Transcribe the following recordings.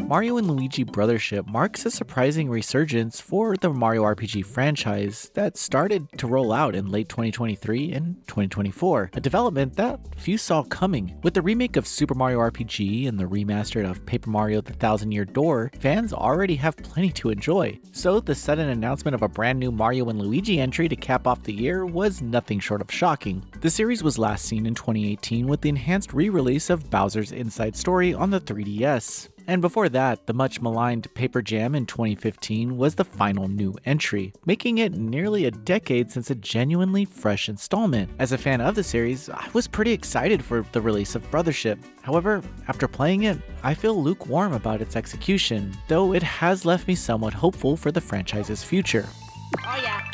Mario & Luigi Brothership marks a surprising resurgence for the Mario RPG franchise that started to roll out in late 2023 and 2024, a development that few saw coming. With the remake of Super Mario RPG and the remaster of Paper Mario: The Thousand Year Door, fans already have plenty to enjoy, so the sudden announcement of a brand new Mario & Luigi entry to cap off the year was nothing short of shocking. The series was last seen in 2018 with the enhanced re-release of Bowser's Inside Story on the 3DS. And before that, the much maligned Paper Jam in 2015 was the final new entry, making it nearly a decade since a genuinely fresh installment. As a fan of the series, I was pretty excited for the release of Brothership. However, after playing it, I feel lukewarm about its execution, though it has left me somewhat hopeful for the franchise's future. Oh yeah.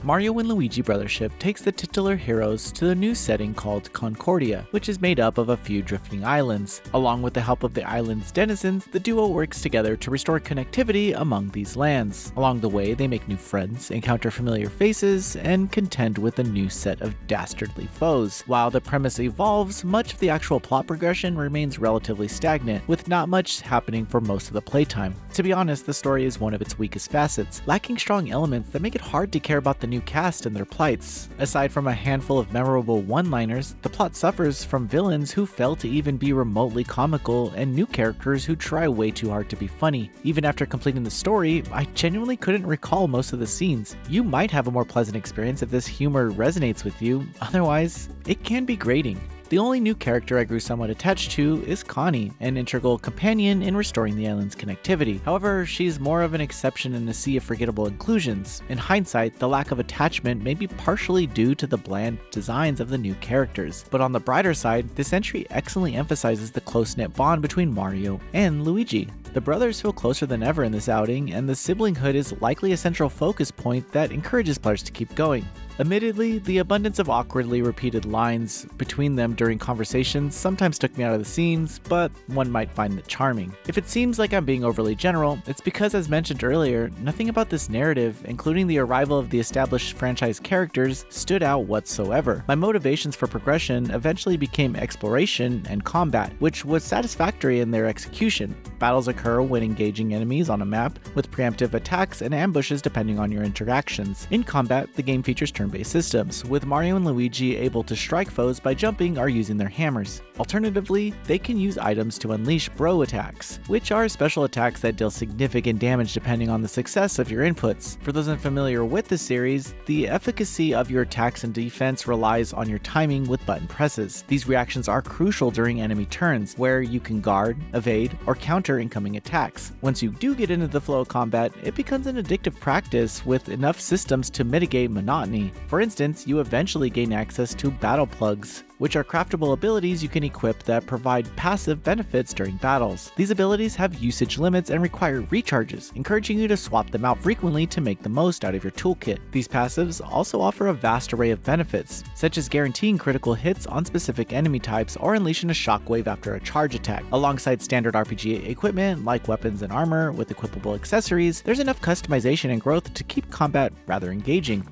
Mario & Luigi Brothership takes the titular heroes to a new setting called Concordia, which is made up of a few drifting islands. Along with the help of the island's denizens, the duo works together to restore connectivity among these lands. Along the way, they make new friends, encounter familiar faces, and contend with a new set of dastardly foes. While the premise evolves, much of the actual plot progression remains relatively stagnant, with not much happening for most of the playtime. To be honest, the story is one of its weakest facets, lacking strong elements that make it hard to care about the new cast and their plights. Aside from a handful of memorable one-liners, the plot suffers from villains who fail to even be remotely comical and new characters who try way too hard to be funny. Even after completing the story, I genuinely couldn't recall most of the scenes. You might have a more pleasant experience if this humor resonates with you, otherwise, it can be grating. The only new character I grew somewhat attached to is Connie, an integral companion in restoring the island's connectivity. However, she's more of an exception in a sea of forgettable inclusions. In hindsight, the lack of attachment may be partially due to the bland designs of the new characters. But on the brighter side, this entry excellently emphasizes the close-knit bond between Mario and Luigi. The brothers feel closer than ever in this outing, and the siblinghood is likely a central focus point that encourages players to keep going. Admittedly, the abundance of awkwardly repeated lines between them during conversations sometimes took me out of the scenes, but one might find it charming. If it seems like I'm being overly general, it's because, as mentioned earlier, nothing about this narrative, including the arrival of the established franchise characters, stood out whatsoever. My motivations for progression eventually became exploration and combat, which was satisfactory in their execution. Battles occur when engaging enemies on a map, with preemptive attacks and ambushes depending on your interactions. In combat, the game features turn-based systems, with Mario and Luigi able to strike foes by jumping or using their hammers. Alternatively, they can use items to unleash bro attacks, which are special attacks that deal significant damage depending on the success of your inputs. For those unfamiliar with the series, the efficacy of your attacks and defense relies on your timing with button presses. These reactions are crucial during enemy turns, where you can guard, evade, or counter incoming attacks. Once you do get into the flow of combat, it becomes an addictive practice with enough systems to mitigate monotony. For instance, you eventually gain access to battle plugs, which are craftable abilities you can equip that provide passive benefits during battles. These abilities have usage limits and require recharges, encouraging you to swap them out frequently to make the most out of your toolkit. These passives also offer a vast array of benefits, such as guaranteeing critical hits on specific enemy types or unleashing a shockwave after a charge attack. Alongside standard RPG equipment like weapons and armor with equipable accessories, there's enough customization and growth to keep combat rather engaging.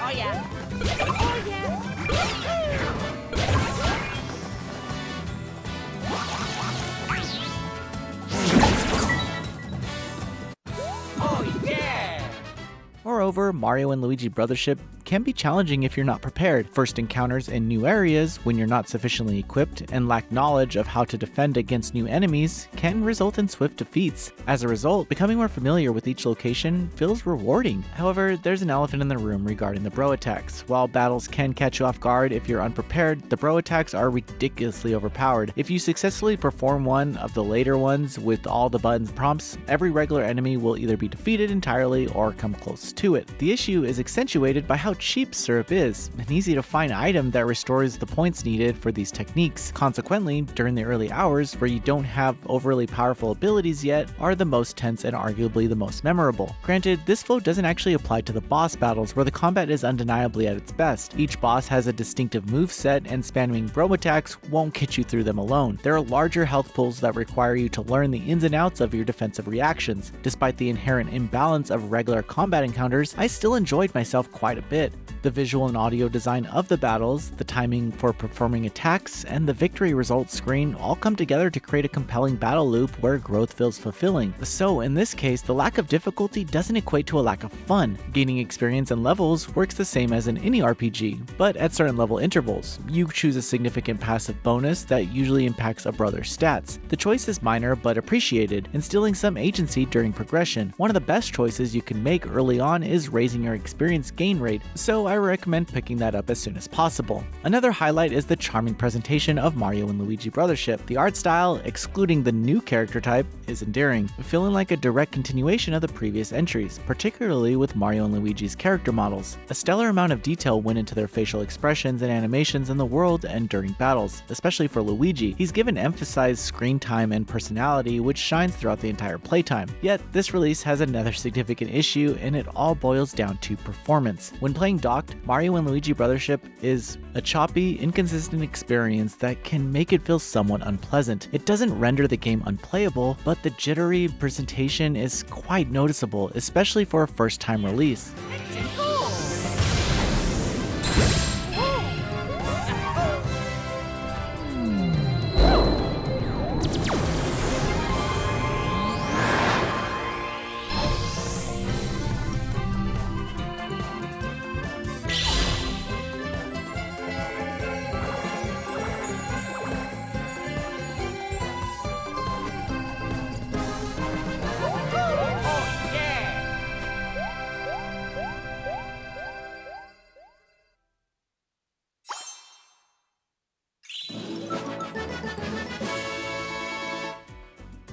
Oh yeah. Oh yeah. Moreover, Mario & Luigi Brothership can be challenging if you're not prepared. First encounters in new areas, when you're not sufficiently equipped and lack knowledge of how to defend against new enemies, can result in swift defeats. As a result, becoming more familiar with each location feels rewarding. However, there's an elephant in the room regarding the bro attacks. While battles can catch you off guard if you're unprepared, the bro attacks are ridiculously overpowered. If you successfully perform one of the later ones with all the buttons prompts, every regular enemy will either be defeated entirely or come close to it. The issue is accentuated by how cheap syrup is, an easy to find item that restores the points needed for these techniques. Consequently, during the early hours where you don't have overly powerful abilities yet are the most tense and arguably the most memorable. Granted, this flow doesn't actually apply to the boss battles where the combat is undeniably at its best. Each boss has a distinctive moveset and spamming bro attacks won't get you through them alone. There are larger health pools that require you to learn the ins and outs of your defensive reactions. Despite the inherent imbalance of regular combat encounters, I still enjoyed myself quite a bit. The visual and audio design of the battles, the timing for performing attacks, and the victory results screen all come together to create a compelling battle loop where growth feels fulfilling. So in this case, the lack of difficulty doesn't equate to a lack of fun. Gaining experience and levels works the same as in any RPG, but at certain level intervals. You choose a significant passive bonus that usually impacts a brother's stats. The choice is minor but appreciated, instilling some agency during progression. One of the best choices you can make early on is raising your experience gain rate, so I recommend picking that up as soon as possible. Another highlight is the charming presentation of Mario and Luigi Brothership. The art style, excluding the new character type, is endearing, feeling like a direct continuation of the previous entries, particularly with Mario and Luigi's character models. A stellar amount of detail went into their facial expressions and animations in the world and during battles, especially for Luigi. He's given emphasized screen time and personality, which shines throughout the entire playtime. Yet, this release has another significant issue, and it all boils down to performance. When playing docked, Mario and Luigi Brothership is a choppy, inconsistent experience that can make it feel somewhat unpleasant. It doesn't render the game unplayable, but the jittery presentation is quite noticeable, especially for a first-time release.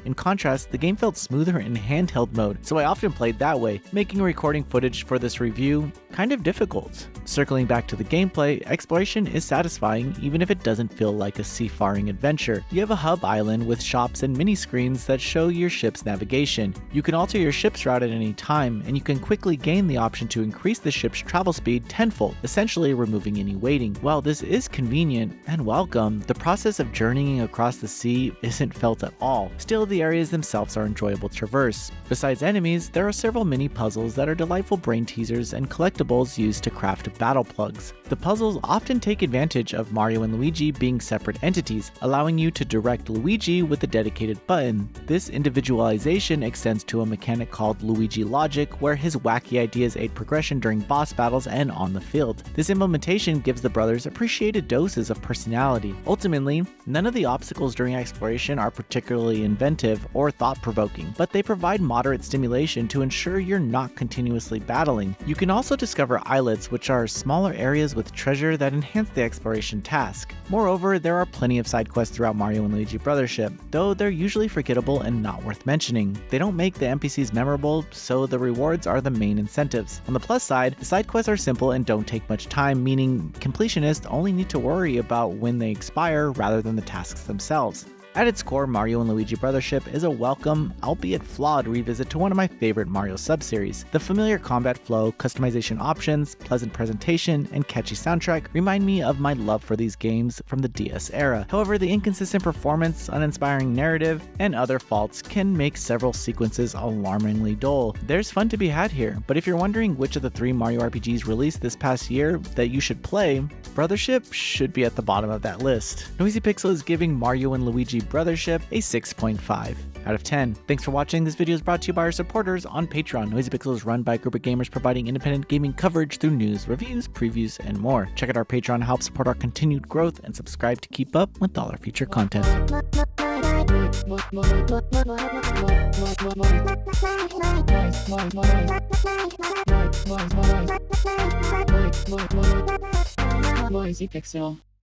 In contrast, the game felt smoother in handheld mode, so I often played that way, making recording footage for this review kind of difficult. Circling back to the gameplay, exploration is satisfying even if it doesn't feel like a seafaring adventure. You have a hub island with shops and mini screens that show your ship's navigation. You can alter your ship's route at any time, and you can quickly gain the option to increase the ship's travel speed tenfold, essentially removing any waiting. While this is convenient and welcome, the process of journeying across the sea isn't felt at all. Still, the areas themselves are enjoyable to traverse. Besides enemies, there are several mini puzzles that are delightful brain teasers and collectibles used to craft battle plugs. The puzzles often take advantage of Mario and Luigi being separate entities, allowing you to direct Luigi with a dedicated button. This individualization extends to a mechanic called Luigi Logic, where his wacky ideas aid progression during boss battles and on the field. This implementation gives the brothers appreciated doses of personality. Ultimately, none of the obstacles during exploration are particularly inventive or thought-provoking, but they provide moderate stimulation to ensure you're not continuously battling. You can also discover islets, which are smaller areas with treasure that enhance the exploration task. Moreover, there are plenty of side quests throughout Mario and Luigi Brothership, though they're usually forgettable and not worth mentioning. They don't make the NPCs memorable, so the rewards are the main incentives. On the plus side, the side quests are simple and don't take much time, meaning completionists only need to worry about when they expire rather than the tasks themselves. At its core, Mario and Luigi Brothership is a welcome, albeit flawed, revisit to one of my favorite Mario subseries. The familiar combat flow, customization options, pleasant presentation, and catchy soundtrack remind me of my love for these games from the DS era. However, the inconsistent performance, uninspiring narrative, and other faults can make several sequences alarmingly dull. There's fun to be had here, but if you're wondering which of the 3 Mario RPGs released this past year that you should play, Brothership should be at the bottom of that list. Noisy Pixel is giving Mario and Luigi Luigi Brothership a 6.5 out of 10. Thanks for watching. This video is brought to you by our supporters on Patreon. Noisy Pixel is run by a group of gamers providing independent gaming coverage through news, reviews, previews, and more. Check out our Patreon to help support our continued growth and subscribe to keep up with all our future content. Noisy Pixel.